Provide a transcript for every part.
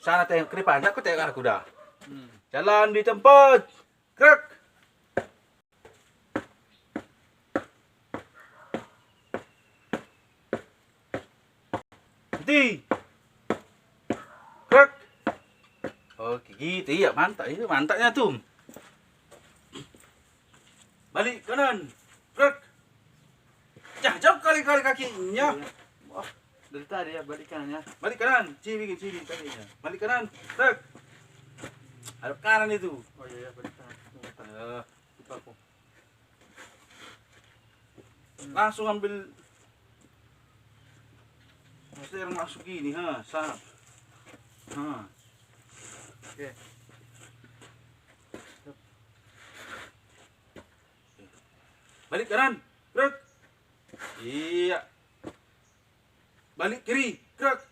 Sana tengok ke depan, aku tengok aku dah. Jalan di tempat. Gerak. Berhenti. Gerak. Oke, gitu iya, mantap itu, mantapnya tuh. Balik kanan. Gerak. Jauh kali-kali kakinya. Wah, dari tadi ya balik kanan ya. Balik kanan, ciri kakinya. Balik kanan. Gerak. Hadap kanan itu. Oh iya, balik kanan. Lupa aku. Langsung ambil. Maksudnya masuk gini, ha, sah. Ha. Oke. Balik kanan, gerak. Iya. Balik kiri, gerak.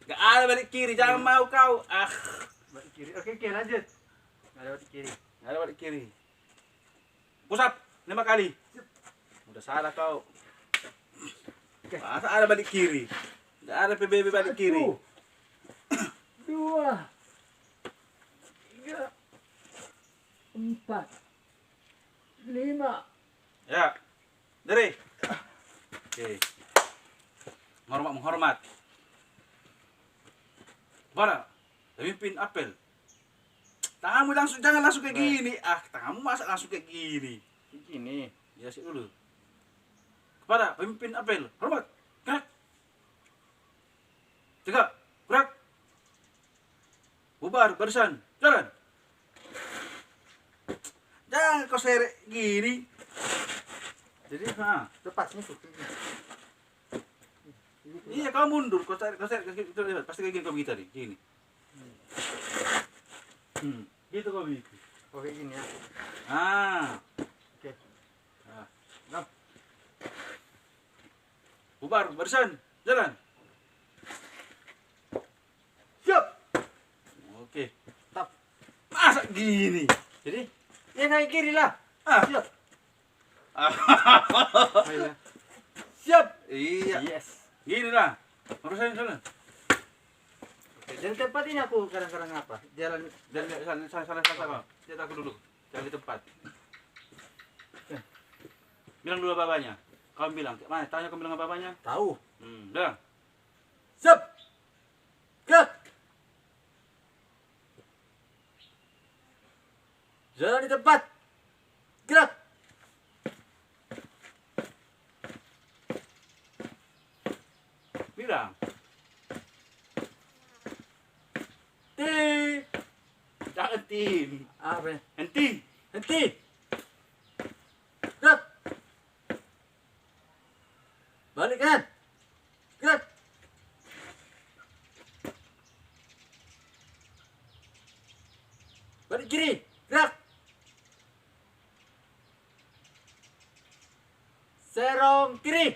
Gak ada balik kiri, jangan mau kau. Ah, Balik kiri. Oke, lanjut. Nggak ada balik kiri. gak ada balik kiri. Push up 5 kali. Udah salah kau. Oke. Masa ada balik kiri? Gak ada PBB balik kiri. 1, 2, 3, 4, 5. Ya. Dari. Oke. Menghormat. Mana? Pemimpin apel. Tanganmu jangan langsung kayak gini. Ah, tanganmu masa langsung kayak gini. Gini. Ya sih dulu. Kepada pemimpin apel, hormat. Gerak. Tegak. Gerak. Bubar barisan. Jalan. Jangan kau serek gini. Jadi Nah, lepasnya tuh. iya kau mundur, kau serek itu lihat, pasti kayak gini kau begitu tadi, gini. Gitu kau begitu. Oke, gini ya. Ah, Oke. nah. Bubar barisan. Jalan. Siap. Oke. Tap. Masa gini? Jadi, ya naik kiri lah. Ah. Siap. Oh, iya. Siap. Iya. Yes. Gini lah. Barisan sana. Oke, dari tempat ini aku kadang-kadang apa? Jalan Dan salah kau. Lihat aku dulu. Jangan di tempat. Bilang dulu babanya. Kau bilang, mana? Tanya kau bilang apa babanya? tahu. Bilang. Siap. Gerak. Jalan di tempat. Gerak. Bilang. Jangan tim. Apa ya? Henti. Henti. Gerak. Balik kanan. Gerak. Balik kiri. Gerak. Serong kiri.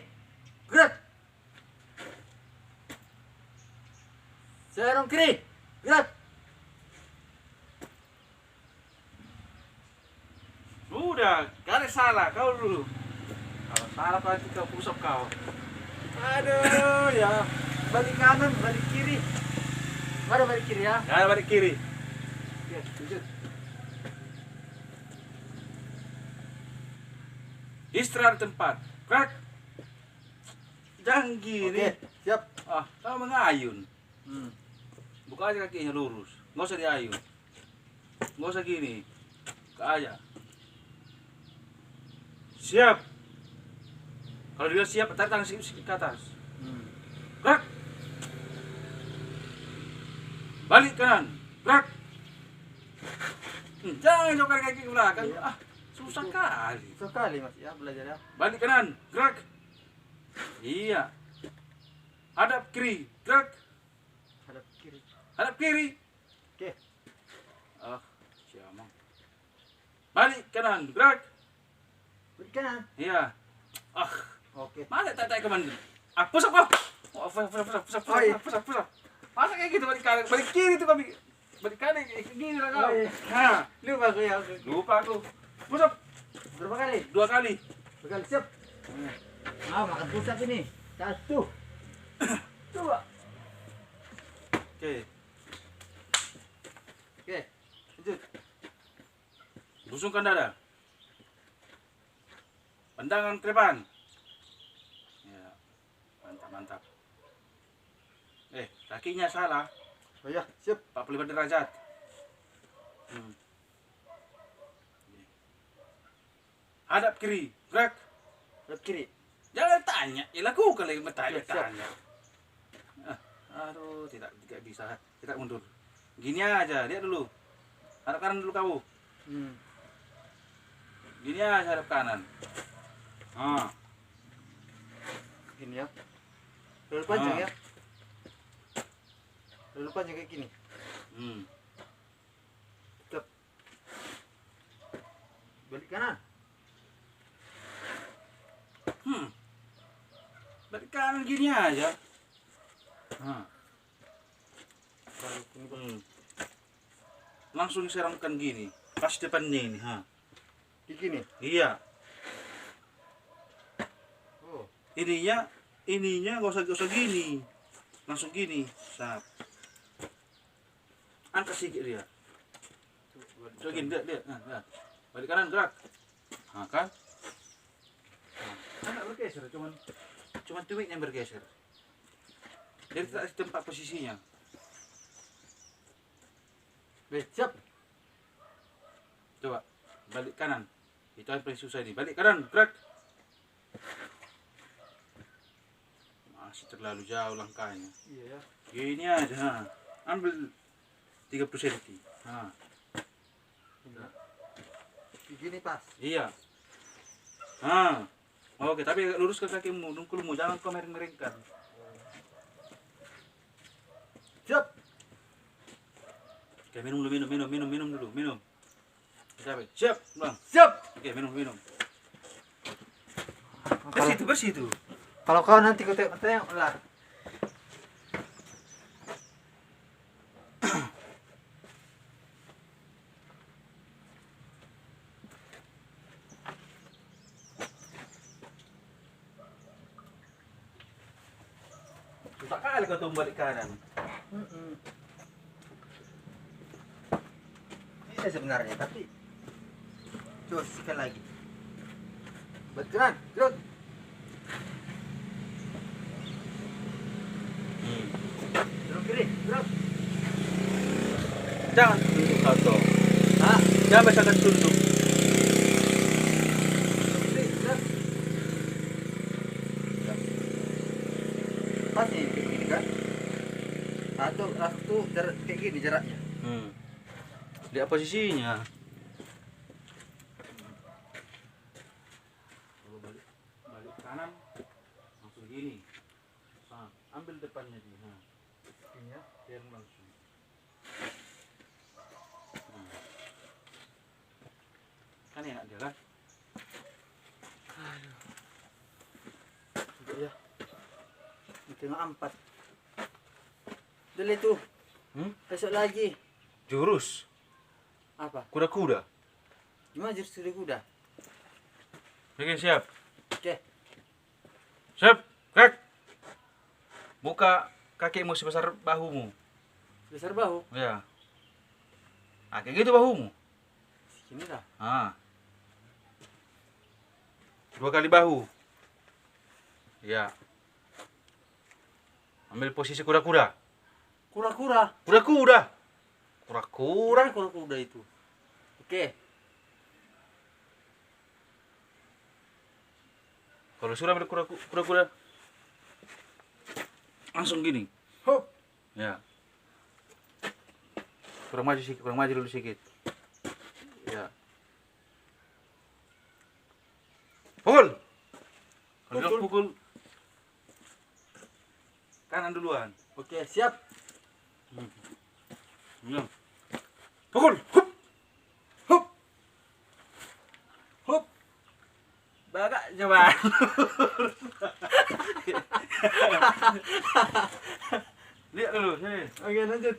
Gerak. Serong kiri. Gerak. Udah, gak ada salah kau dulu. Kalau salah pasti kau pusap kau. Aduh ya. Balik kanan, balik kiri. Mana balik kiri ya? Gak ada balik kiri. Oke, lanjut. Istirahat di tempat. Gerak. Jangan gini. Oke, siap. Ah, kau mengayun. Hmm. Buka aja kakinya lurus. Nggak usah diayun. Nggak usah gini. Buka aja. Siap. Kalau dia siap, tarik tangan sedikit ke atas. Gerak. Balik kanan. Gerak. Jangan jokar kaki ke belakang. Iya. Ah, susah kali. Sekali mas ya belajar ya. Balik kanan. Gerak. Iya. Hadap kiri. Gerak. Hadap kiri. Hadap kiri. Oke. Ah, siapa? Balik kanan. Gerak. Balik kanan. Iya. Ah, Oke. masa tak kemana? Ah, pusap kau. Oh, pusap. Oh, iya. Masa kayak gitu balik kanan, balik kiri tuh kami. Balik kanan kayak gini lah kau. Oh, iya. Nah, Lupa aku ya. Oke. lupa aku. Pusap Berapa kali? 2 kali. Bekal siap. Makan pusat ini. 1, 2. Oke. Lungsungkan dada. Pandangan ke depan. Ya, mantap. Kakinya salah. Oh ya, siap. 45 derajat. Hadap kiri, gerak. Lewat kiri. Jangan tanya, ya lakukan lagi Siap. tanya. Aduh, tidak bisa, tidak mundur. Gini aja, lihat dulu. Hadap kanan dulu kamu. Gini aja hadap kanan. Gini ya. Lalu panjang ya. Lalu panjang kayak gini. Siap. Balik kanan. Balik kanan gini aja. Lalu ini Langsung diserangkan gini, pas depannya ini. di gini. Iya. Oh. Ininya gak usah gini, langsung gini. Sap. Angkat sedikit dia. Coba gini, lihat. Nah. Balik kanan gerak. Kan? Kan nggak bergeser, cuman tumit yang bergeser. Dia tidak di tempat posisinya. Baik, siap. Coba balik kanan. Itu yang paling susah ini. Balik kanan, gerak. Masih terlalu jauh langkahnya. Iya ya. Gini aja. Ambil 30 cm. Di gini pas. Iya. Oke, tapi luruskan kakimu, dengkulmu, jangan kau miring-miringkan. Siap. Oke, minum dulu. Siap, Bang. Siap. Oke, minum. Kalau, Bersih itu. kalau kau nanti kau tengok lah. Susah kali kau tuh balik kanan. Bisa sebenarnya, tapi coba sekali lagi. Balik kanan, gerak. Dorong kiri, gerak. Jangan tunduk kau tuh. Ah, Jangan biasakan tunduk. kiri, gerak. Pas nih kayak gini kan? Satu jarak kayak gini jaraknya. Lihat posisinya. Balik kanan, langsung gini. Ambil depannya dia. Ini ya. Biar langsung. Kan enak dia kan? Juga ya. Di tengah 4. Dulu itu. Besok lagi. Jurus Apa? kuda-kuda. Gimana jurus kuda? Oke, siap. Oke. Siap. Gerak. Buka kakimu sebesar bahumu. Besar bahu. Ya. Kayak gitu bahumu. Sini lah. 2 kali bahu. Ya. Ambil posisi kuda-kuda. Kura-kura. Kuda-kuda. Kurang kura-kuda itu. Oke. Kalau sudah ambil kuda-kuda langsung gini. Hop. Ya. Kurang maju dulu sedikit. Ya. Pukul. Kalau pukul kanan duluan. Oke, siap. Ya. Pukul. Hup. Hop. Hop. Bagak coba. Lihat dulu sini. Oke, lanjut.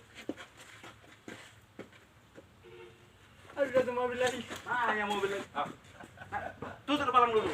Aduh, datang mobil lagi. Yang mobil. Tutup palang dulu.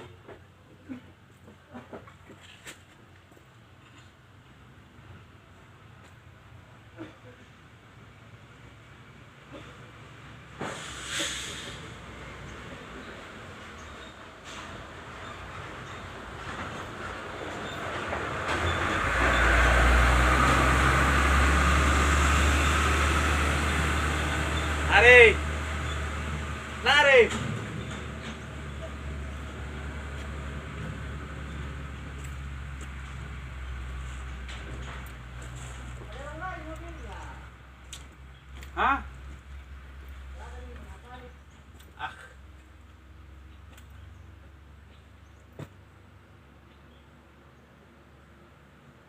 Hah? Ah.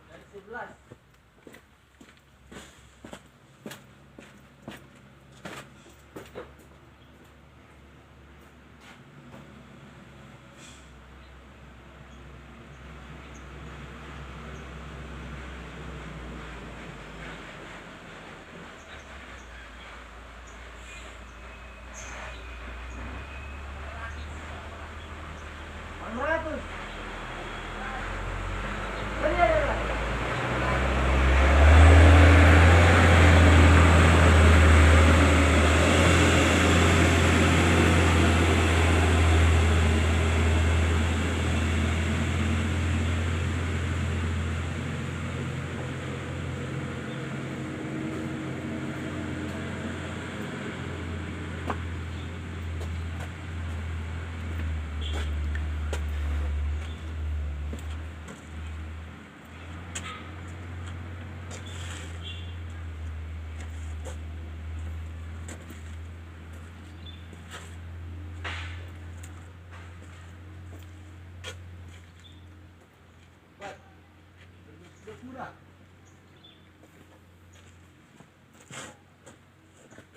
Dari 11. Ratus.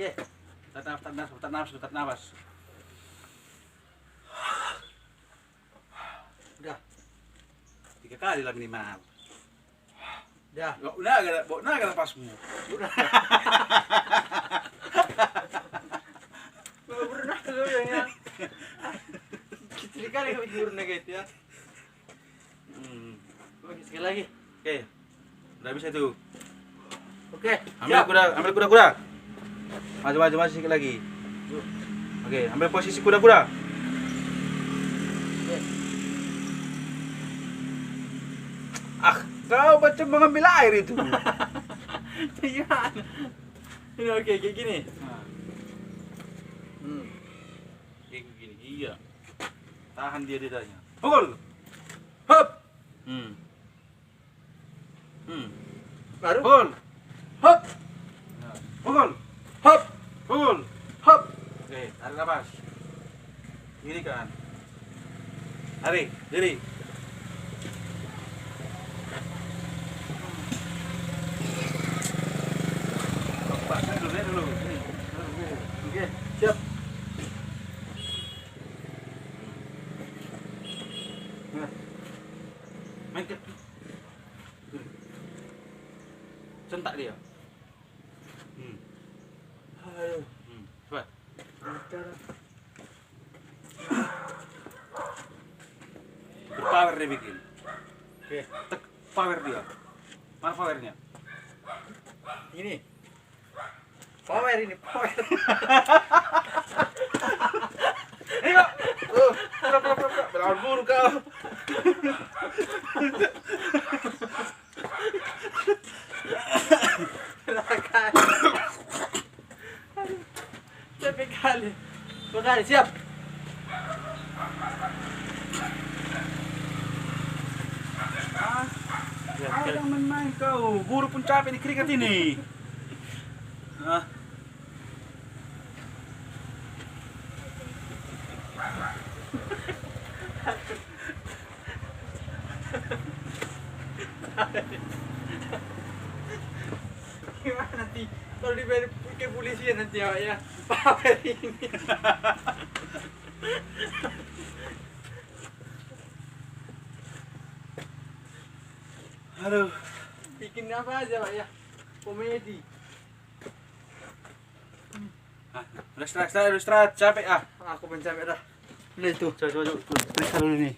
Oke. Tarik nafas. Udah. 3 kali lah minimal. Dah. Bawa naga napasmu. Pernah lu ya. Kecil kali kami pernah gitu ya. Oke, sekali lagi. Oke. Udah bisa itu. Oke. Ambil kuda-kuda. Maju sedikit lagi. Oke, ambil posisi kuda-kuda. Ah, kau macam mengambil air itu. Iya. Ini oke, kayak gini. Kayak gini, iya. Tahan dia lidahnya. Pukul. Hop. Baru. Pukul. Hop. Pukul. Hop. Pukul. Hop. Oke, tarik nafas. Kiri kan. Tarik, diri. Pasang dulu. Ini. Oke, siap. Main ke. Sentak dia. Ayo. Coba. Berpower dia bikin. Oke, Tek power dia. Mana powernya? ini. Power ini, power. Ini kok. Pura. Belawan buruk kau. Capek kali. Bekali, siap. Jangan main-main kau. Buru pun capek di kriket ini. Ah. Gimana nanti kalau dibayar ke polisi nanti ya power ini. Aduh. Bikin apa aja Pak ya, komedi. Udah istirahat, capek ah. Aku pencapek dah. Nah itu. Coba, periksa dulu nih.